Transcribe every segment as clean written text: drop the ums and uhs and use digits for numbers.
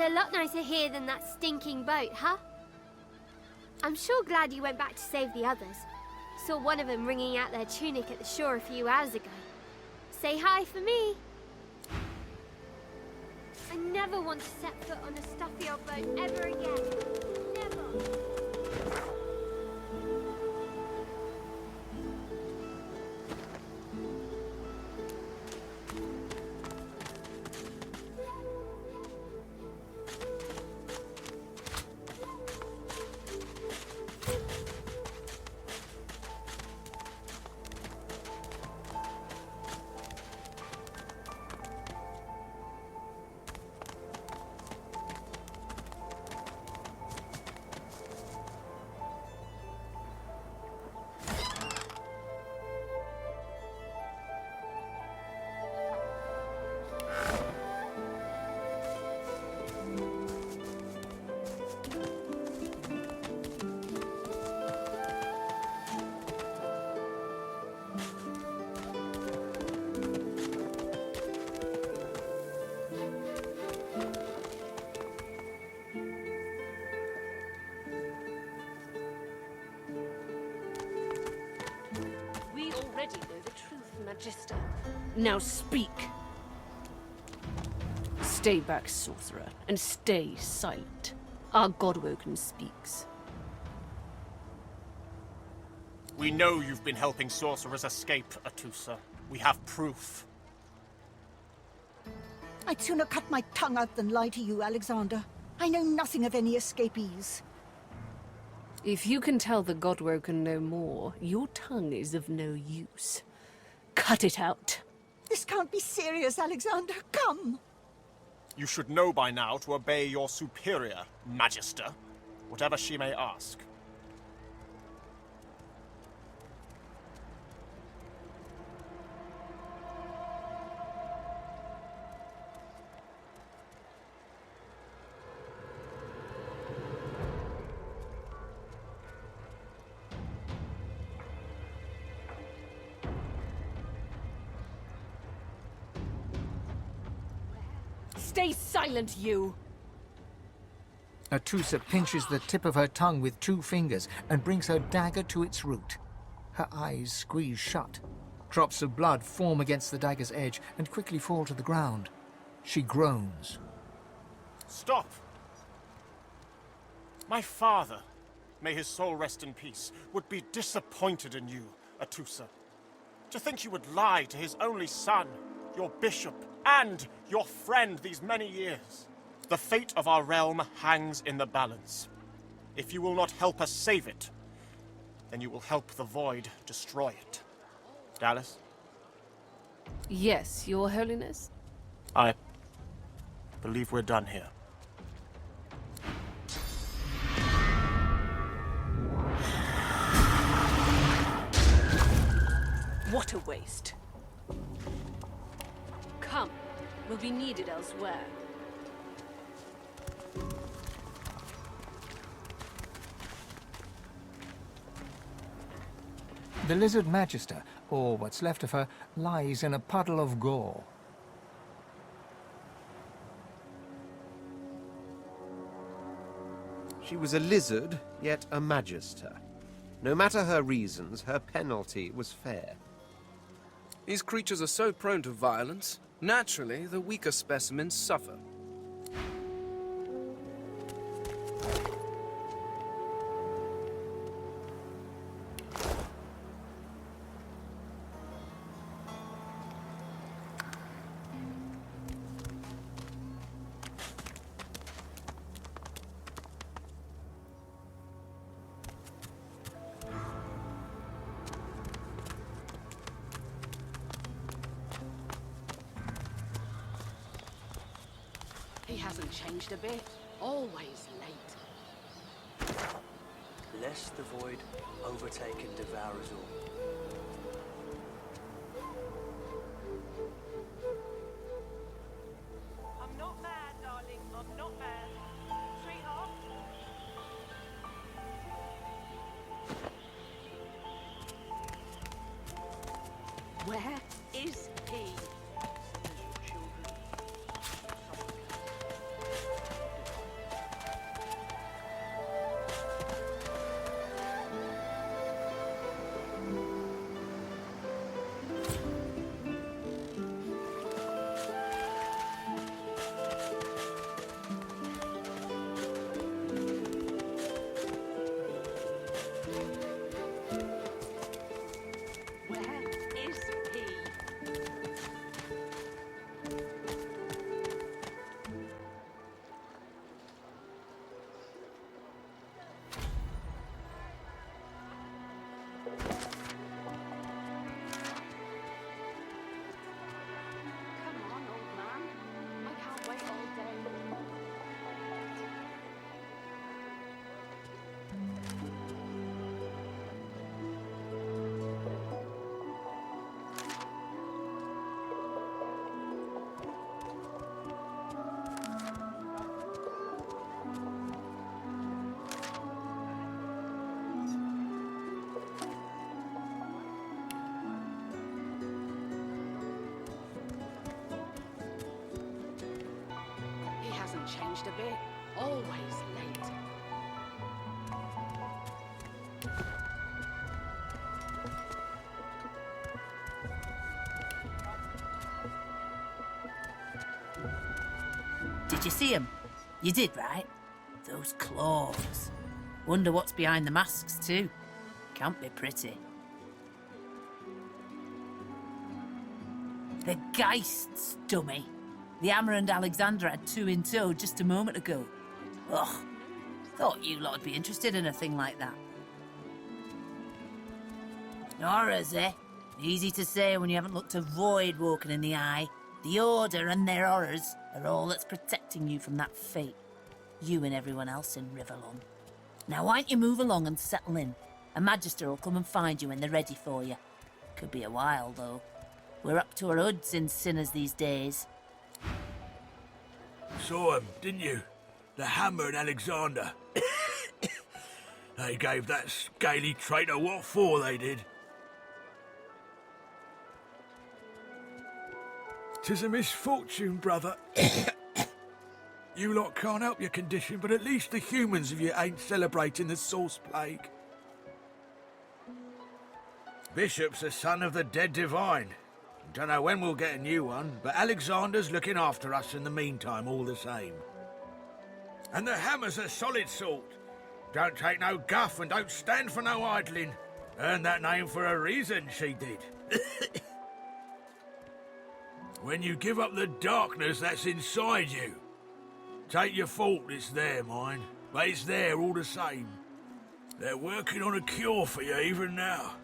a lot nicer here than that stinking boat, huh? I'm sure glad you went back to save the others. Saw one of them wringing out their tunic at the shore a few hours ago. Say hi for me. I never want to set foot on a stuffy old boat ever again. Never. Already know the truth, Magister. Now speak. Stay back, sorcerer, and stay silent. Our Godwoken speaks. We know you've been helping sorcerers escape, Atusa. We have proof. I'd sooner cut my tongue out than lie to you, Alexander. I know nothing of any escapees. If you can tell the Godwoken no more, your tongue is of no use. Cut it out. This can't be serious, Alexander. Come! You should know by now to obey your superior, Magister, whatever she may ask. Stay silent, you! Atusa pinches the tip of her tongue with 2 fingers and brings her dagger to its root. Her eyes squeeze shut. Drops of blood form against the dagger's edge and quickly fall to the ground. She groans. Stop! My father, may his soul rest in peace, would be disappointed in you, Atusa. To think you would lie to his only son, your bishop, and your friend these many years. The fate of our realm hangs in the balance. If you will not help us save it, then you will help the Void destroy it. Dallas? Yes, Your Holiness? I believe we're done here. What a waste. Come, we'll be needed elsewhere. The Lizard Magister, or what's left of her, lies in a puddle of gore. She was a lizard, yet a magister. No matter her reasons, her penalty was fair. These creatures are so prone to violence. Naturally, the weaker specimens suffer. He hasn't changed a bit. Always late. Lest the Void overtake and devour us all. I'm not mad, darling. I'm not mad. Sweetheart? Where is he? changed a bit. Always late. Did you see 'em? You did, right? Those claws. Wonder what's behind the masks, too. Can't be pretty. The Geists, dummy. The Hammer and Alexander had two in tow just a moment ago. Ugh. Thought you lot would be interested in a thing like that. Horrors, eh? Easy to say when you haven't looked a void walking in the eye. The Order and their horrors are all that's protecting you from that fate. You and everyone else in Riverlon. Now, why don't you move along and settle in? A Magister will come and find you when they're ready for you. Could be a while, though. We're up to our hoods in sinners these days. Saw 'em, didn't you? The Hammer and Alexander. They gave that scaly traitor what for, they did. 'Tis a misfortune, brother. You lot can't help your condition, but at least the humans of you ain't celebrating the Source Plague. Bishop's a son of the dead divine. Don't know when we'll get a new one, but Alexander's looking after us in the meantime all the same. And the Hammer's a solid sort. Don't take no guff and don't stand for no idling. Earned that name for a reason, she did. When you give up the darkness that's inside you, take your fault, it's there, mind, but it's there all the same. They're working on a cure for you even now.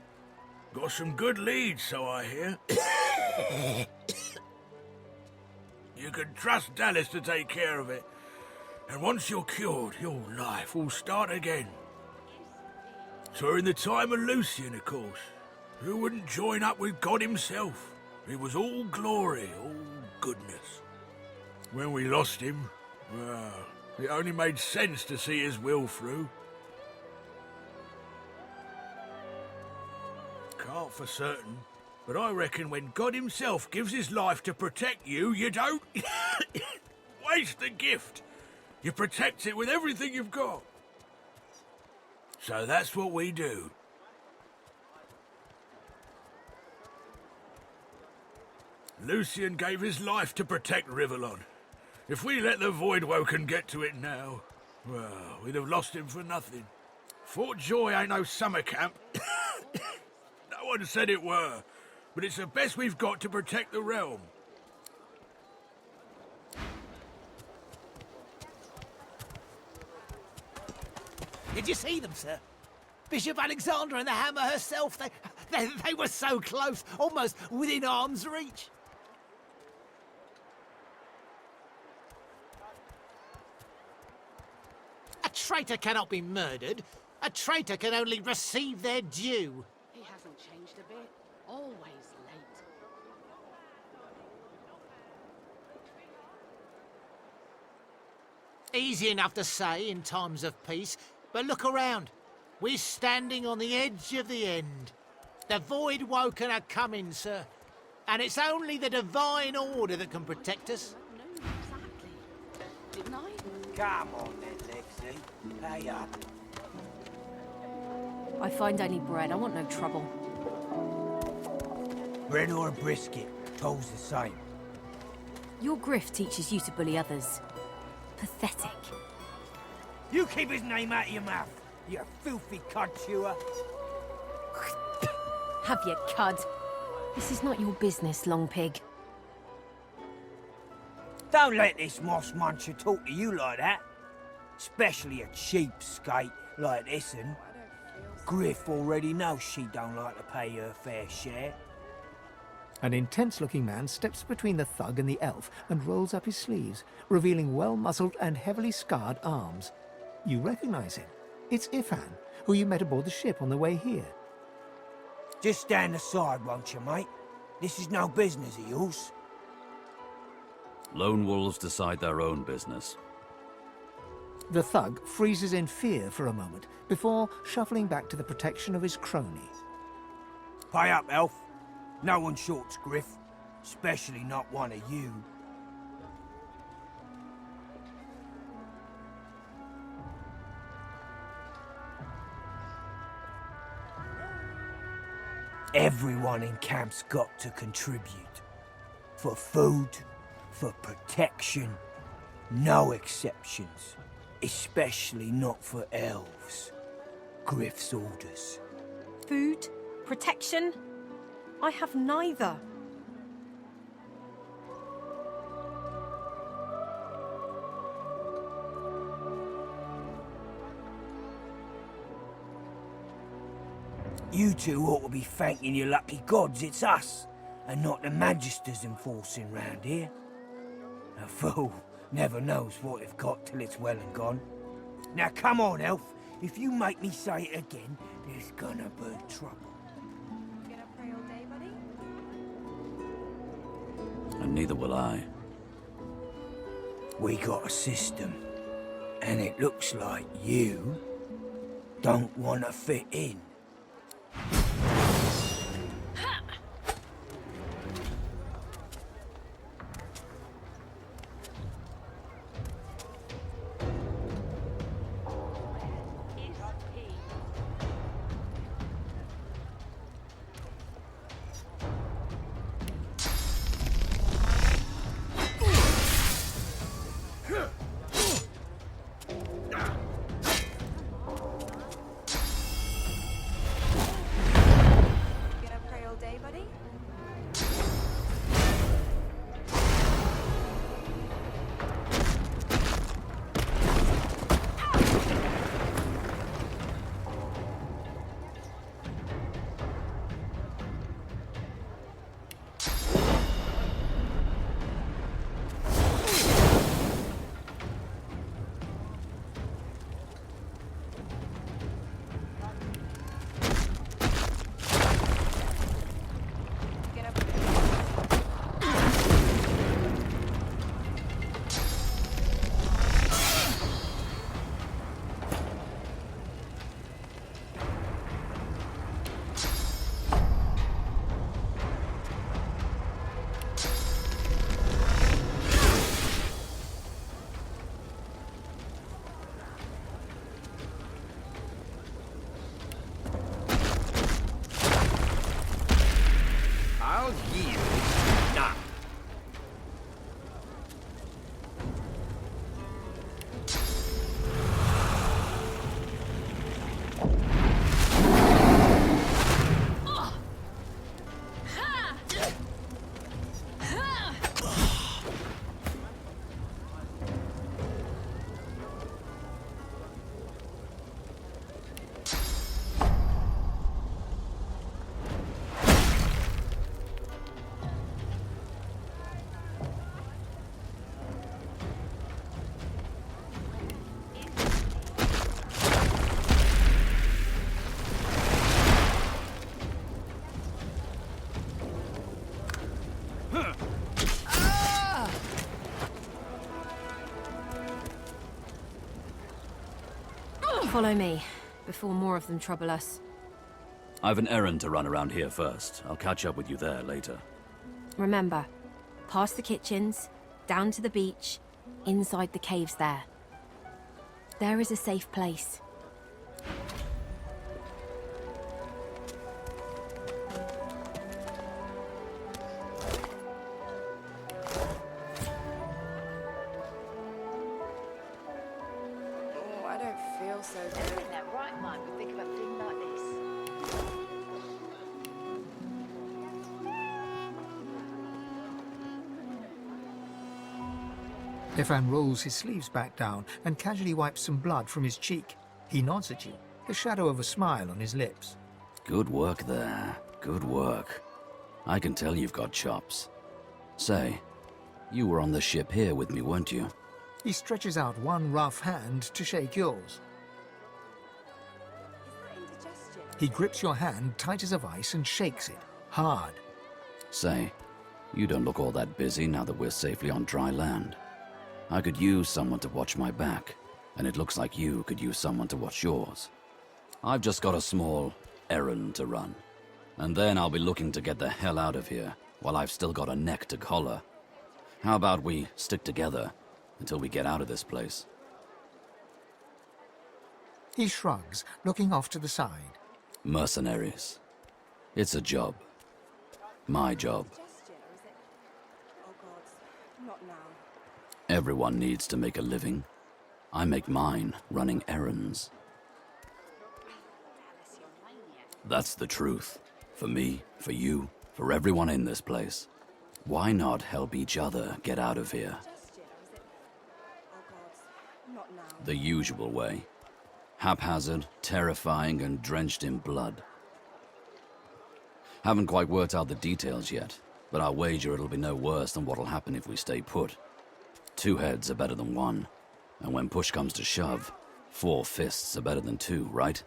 Got some good leads, so I hear. You can trust Dallas to take care of it. And once you're cured, your life will start again. So in the time of Lucian, of course, who wouldn't join up with God himself? It was all glory, all goodness. When we lost him, well, it only made sense to see his will through. Can't for certain, but I reckon when God himself gives his life to protect you, you don't waste the gift. You protect it with everything you've got. So that's what we do. Lucian gave his life to protect Riverlon. If we let the Voidwoken get to it now, well, we'd have lost him for nothing. Fort Joy ain't no summer camp. No one said it were, but it's the best we've got to protect the realm. Did you see them, sir? Bishop Alexander and the Hammer herself, they were so close, almost within arm's reach. A traitor cannot be murdered. A traitor can only receive their due. He hasn't changed a bit. Always late. Easy enough to say in times of peace, but look around. We're standing on the edge of the end. The Voidwoken are coming, sir. And it's only the Divine Order that can protect us. No, exactly. Didn't I? Come on then, Lexi. Pay up. I find only bread. I want no trouble. Bread or a brisket, toll's the same. Your grift teaches you to bully others. Pathetic. You keep his name out of your mouth, you filthy cud chewer. Have your cud. This is not your business, long pig. Don't let this moss muncher talk to you like that. Especially a cheapskate like this one. Griff already knows she don't like to pay her fair share. An intense-looking man steps between the thug and the elf and rolls up his sleeves, revealing well-muscled and heavily scarred arms. You recognize him. It's Ifan, who you met aboard the ship on the way here. Just stand aside, won't you, mate? This is no business of yours. Lone wolves decide their own business. The thug freezes in fear for a moment before shuffling back to the protection of his crony. Pay up, elf. No one shorts Griff, especially not one of you. Everyone in camp's got to contribute. For food, for protection, no exceptions. Especially not for elves. Griff's orders. Food? Protection? I have neither. You two ought to be thanking your lucky gods it's us, and not the Magisters enforcing round here. A fool never knows what they've got till it's well and gone. Now come on, Elf. If you make me say it again, there's gonna be trouble. Gonna pray all day, buddy? And neither will I. We got a system, and it looks like you don't want to fit in. Gonna pray all day, buddy? I'll yield now. Follow me, before more of them trouble us. I've an errand to run around here first. I'll catch up with you there later. Remember, past the kitchens, down to the beach, inside the caves there. There is a safe place. Oh, I don't feel so good. Never in their right mind would think of a thing like this. Ifan rolls his sleeves back down and casually wipes some blood from his cheek. He nods at you, the shadow of a smile on his lips. Good work there. Good work. I can tell you've got chops. Say, you were on the ship here with me, weren't you? He stretches out one rough hand to shake yours. He grips your hand tight as a vice and shakes it, hard. Say, you don't look all that busy now that we're safely on dry land. I could use someone to watch my back, and it looks like you could use someone to watch yours. I've just got a small errand to run, and then I'll be looking to get the hell out of here while I've still got a neck to collar. How about we stick together until we get out of this place? He shrugs, looking off to the side. Mercenaries. It's a job. My job. Everyone needs to make a living. I make mine running errands. That's the truth. For me, for you, for everyone in this place. Why not help each other get out of here? The usual way. Haphazard, terrifying, and drenched in blood. Haven't quite worked out the details yet, but I'll wager it'll be no worse than what'll happen if we stay put. 2 heads are better than 1, and when push comes to shove, 4 fists are better than 2, right?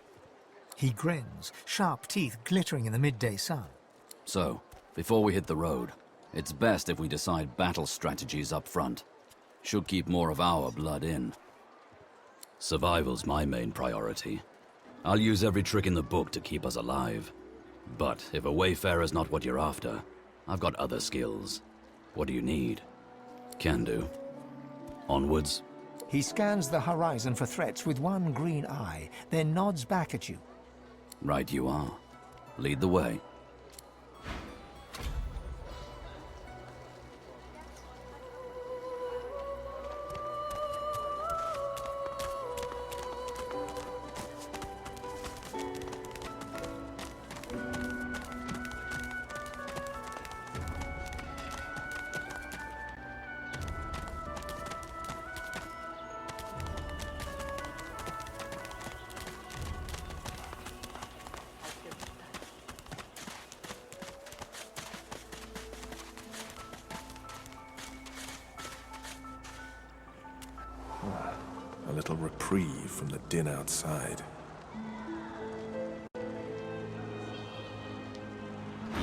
He grins, sharp teeth glittering in the midday sun. So, before we hit the road, it's best if we decide battle strategies up front. Should keep more of our blood in. Survival's my main priority. I'll use every trick in the book to keep us alive. But if a wayfarer's not what you're after, I've got other skills. What do you need? Can do. Onwards. He scans the horizon for threats with one green eye, then nods back at you. Right you are. Lead the way. A little reprieve from the din outside.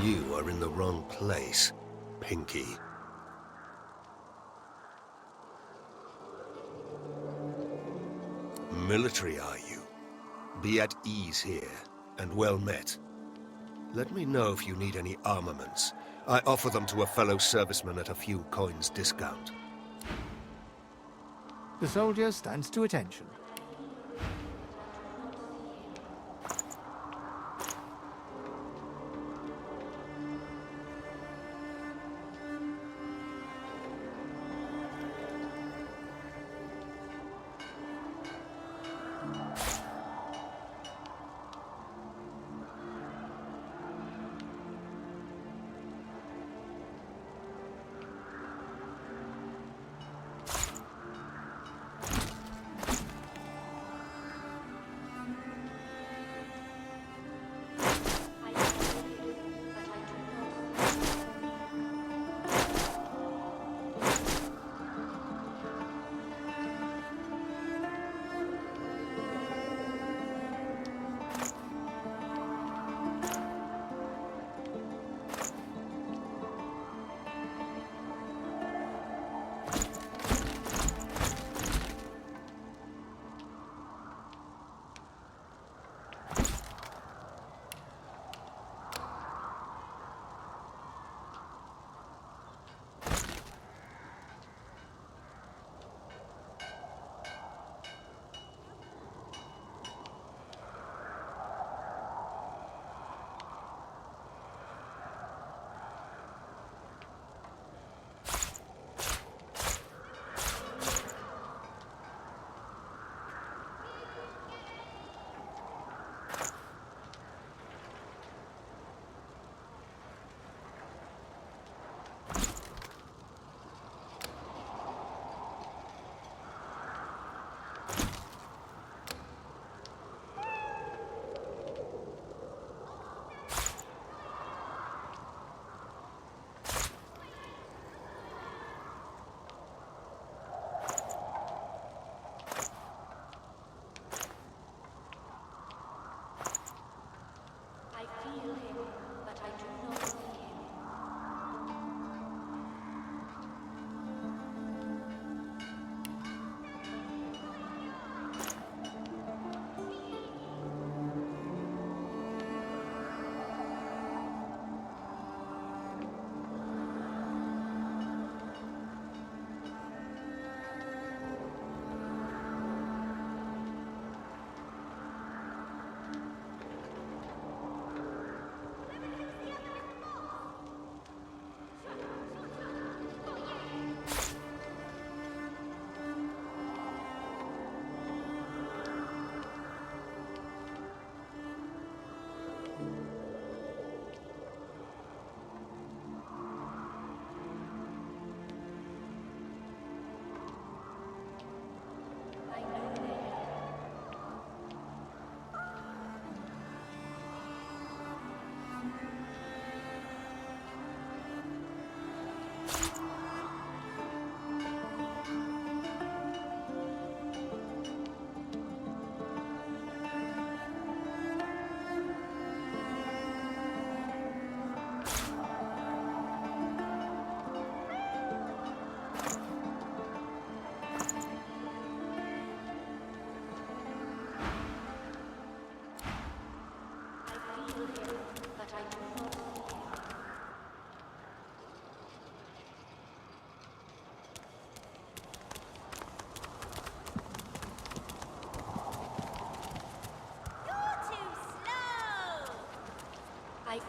You are in the wrong place, Pinky. Military, are you? Be at ease here, and well met. Let me know if you need any armaments. I offer them to a fellow serviceman at a few coins discount. The soldier stands to attention.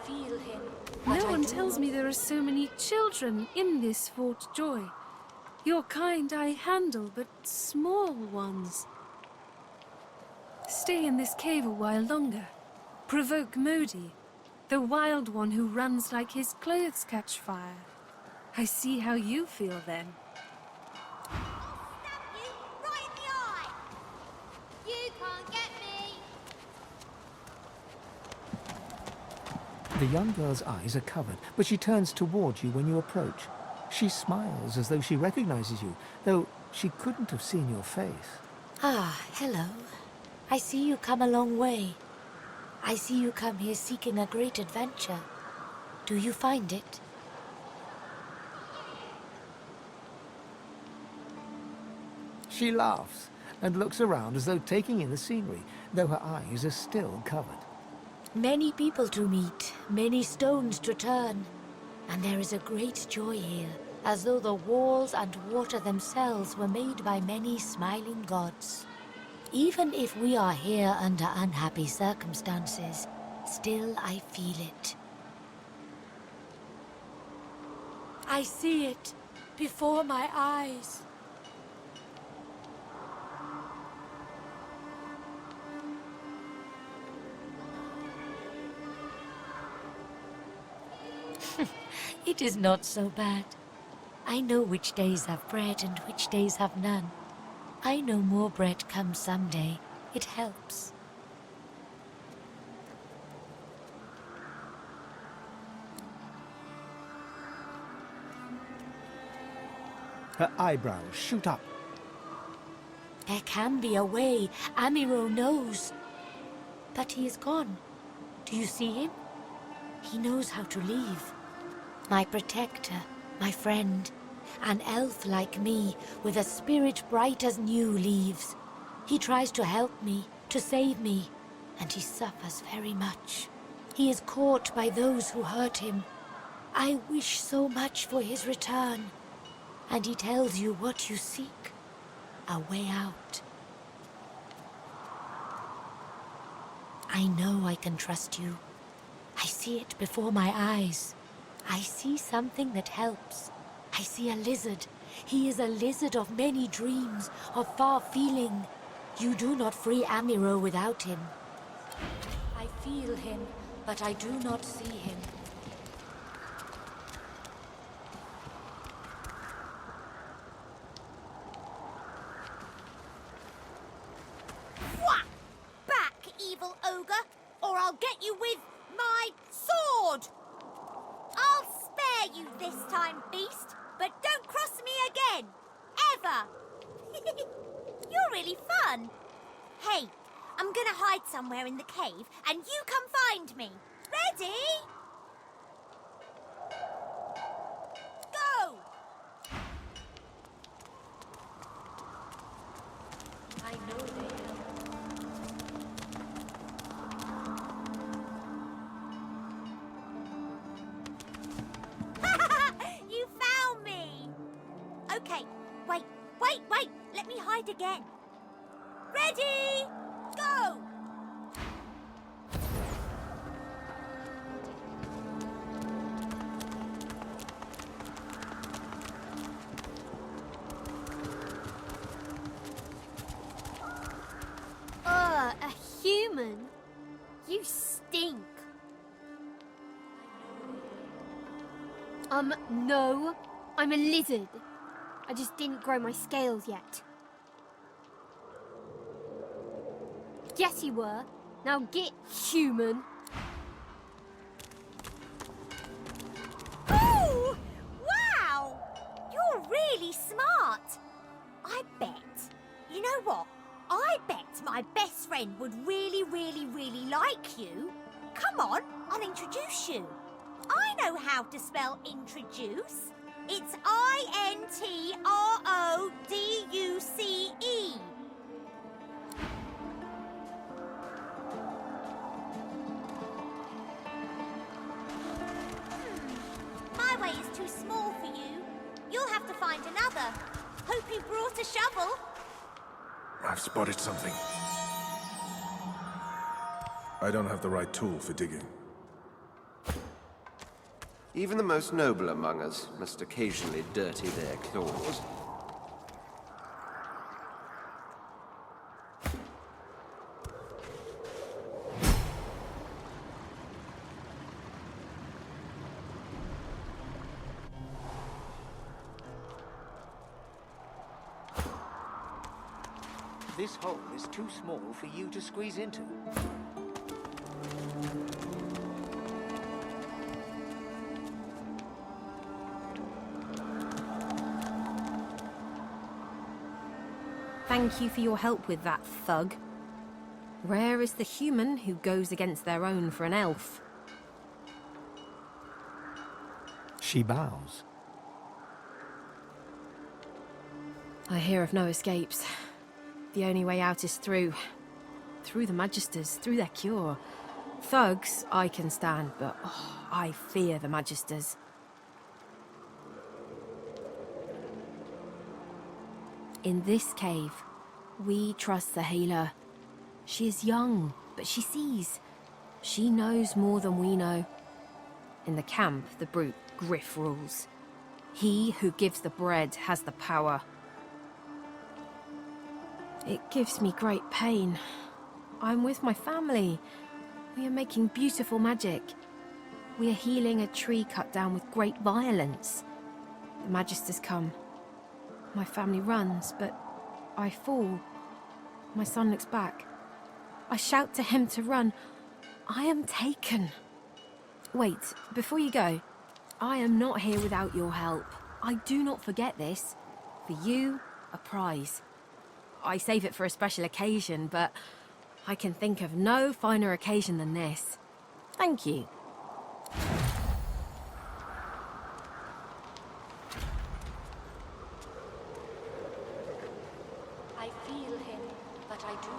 feel him. No one tells me there are so many children in this Fort Joy. Your kind I handle, but small ones. Stay in this cave a while longer. Provoke Modi, the wild one who runs like his clothes catch fire. I see how you feel then. Right in the eye! You can't get me! The young girl's eyes are covered, but she turns toward you when you approach. She smiles as though she recognizes you, though she couldn't have seen your face. Ah, hello. I see you come a long way. I see you come here seeking a great adventure. Do you find it? She laughs and looks around as though taking in the scenery, though her eyes are still covered. Many people to meet, many stones to turn. And there is a great joy here, as though the walls and water themselves were made by many smiling gods. Even if we are here under unhappy circumstances, still I feel it. I see it before my eyes. It is not so bad. I know which days have bread and which days have none. I know more bread comes someday. It helps. Her eyebrows shoot up. There can be a way. Amiro knows. But he is gone. Do you see him? He knows how to leave. My protector, my friend, an elf like me, with a spirit bright as new leaves. He tries to help me, to save me, and he suffers very much. He is caught by those who hurt him. I wish so much for his return. And he tells you what you seek, a way out. I know I can trust you. I see it before my eyes. I see something that helps. I see a lizard. He is a lizard of many dreams, of far feeling. You do not free Amiro without him. I feel him, but I do not see him. Whack! Back, evil ogre, or I'll get you with my sword! I'll spare you this time, beast, but don't cross me again. Ever. You're really fun. Hey, I'm gonna hide somewhere in the cave, and you come find me. Ready? Go! I know they help. You found me! Okay, wait. Let me hide again. Ready? Go! A human? You stink. No. I'm a lizard. I just didn't grow my scales yet. Yes, you were. Now get human. Oh! Wow! You're really smart. I bet. You know what? I bet my best friend would really like you. Come on, I'll introduce you. I know how to spell introduce. It's I-N-T-R-O-D-U-C-E. My way is too small for you. You'll have to find another. Hope you brought a shovel. I've spotted something. I don't have the right tool for digging. Even the most noble among us must occasionally dirty their claws. This hole is too small for you to squeeze into. Thank you for your help with that, thug. Rare is the human who goes against their own for an elf. She bows. I hear of no escapes. The only way out is through. Through the Magisters, through their cure. Thugs I can stand, but I fear the Magisters. In this cave, we trust the healer. She is young, but she sees. She knows more than we know. In the camp, the brute Griff rules. He who gives the bread has the power. It gives me great pain. I'm with my family. We are making beautiful magic. We are healing a tree cut down with great violence. The Magisters come. My family runs, but I fall. My son looks back. I shout to him to run. I am taken. Wait, before you go, I am not here without your help. I do not forget this. For you, a prize. I save it for a special occasion, but I can think of no finer occasion than this. Thank you. I feel him, but I do